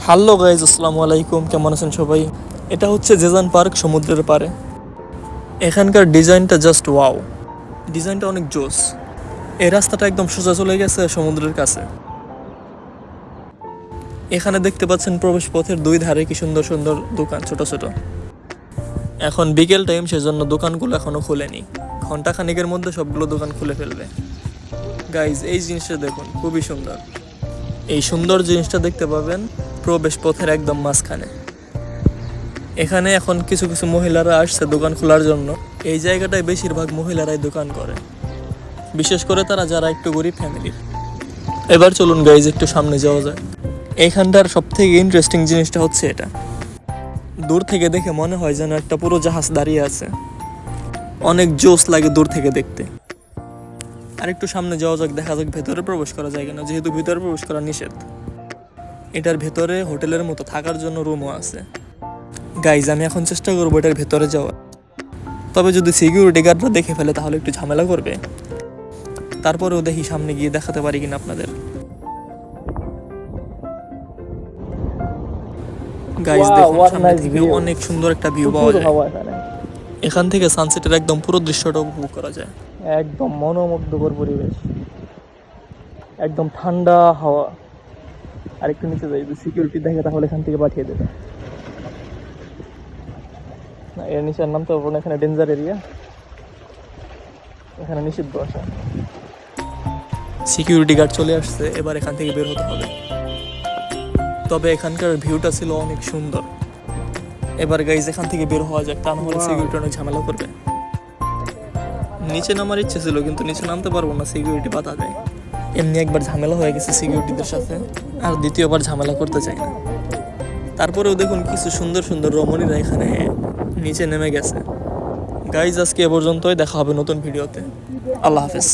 Hello guys, আসসালামু আলাইকুম। কেমন আছেন সবাই? এটা হচ্ছে জেজান পার্ক, সমুদ্রের পাড়ে। এখানকার ডিজাইনটা জাস্ট ওয়াও। ডিজাইনটা অনেক জোস। এই রাস্তাটা একদম সোজা চলে গেছে সমুদ্রের কাছে। এখানে দেখতে পাচ্ছেন প্রবেশ পথের দুই ধারে কি সুন্দর সুন্দর দোকান, ছোট ছোট। এখন বিকেল টাইম, সেজন্য দোকানগুলো এখনো খুলেনি। ঘন্টা খানিকের মধ্যে সবগুলো দোকান খুলে ফেলবে। গাইজ, এই জিনিসটা দেখুন, খুবই সুন্দর। এই সুন্দর জিনিসটা দেখতে পাবেন প্রবেশ পথের একদম মাঝখানে। এখানে এখন কিছু কিছু মহিলারা আসছে দোকান খোলার জন্য। এই জায়গাটায় বেশিরভাগ মহিলারাই দোকান করে, বিশেষ করে তারা যারা একটু গরিব ফ্যামিলির। এবার চলুন গাইজ, একটু সামনে যাওয়া যায়। এইখানটার সব থেকে ইন্টারেস্টিং জিনিসটা হচ্ছে এটা। দূর থেকে দেখে মনে হয় যেন একটা পুরো জাহাজ দাঁড়িয়ে আছে। অনেক জোস লাগে দূর থেকে দেখতে। আর একটু সামনে যাওয়া যাক, দেখা যাক ভেতরে প্রবেশ করা যায় কিনা, যেহেতু ভিতরে প্রবেশ করা নিষেধ। এটার ভেতরে হোটেলের মতো থাকার জন্য রুমও আছে। গাইজ, আমি এখন চেষ্টা করবো এটার ভেতরে যাওয়ার। তবে যদি সিকিউরিটি গার্ডরা দেখে ফেলে তাহলে একটু ঝামেলা করবে। তারপরেও দেখি সামনে গিয়ে দেখাতে পারি কিনা আপনাদের। গাইজ দেখুন, সামনে থেকে অনেক সুন্দর একটা ভিউ পাওয়া যায়। এখান থেকে সানসেটের একদম পুরো দৃশ্যটা উপভোগ করা যায়। একদম মনোমুগ্ধকর পরিবেশ, একদম ঠান্ডা হাওয়া। আর একটু নিচে যাই, সিকিউরিটি দেখে তাহলে এখান থেকে পাঠিয়ে দেবে। না, এর নিচে নামতে পারবো না, এখানে ডেঞ্জার এরিয়া, এখানে নিষিদ্ধ আসা। সিকিউরিটি গার্ড চলে আসছে, এবার এখান থেকে বের হতে হবে। তবে এখানকার ভিউটা ছিল অনেক সুন্দর। এবার গাইজ এখান থেকে বের হওয়া যাক, তা নাহলে সিকিউরিটি অনেক ঝামেলা করবে। নিচে নামার ইচ্ছে ছিল, কিন্তু নিচে নামতে পারবো না, সিকিউরিটি বাধা দেয়। এমনি একবার ঝামেলা হয়ে গেছে সিকিউরিটিদের সাথে, আর দ্বিতীয়বার ঝামেলা করতে চাই না। তারপরেও দেখুন কিছু সুন্দর সুন্দর রমণীরা এখানে নিচে নেমে গেছে। গাইজ, আজকে এ পর্যন্তই, দেখা হবে নতুন ভিডিওতে। আল্লাহ হাফেজ।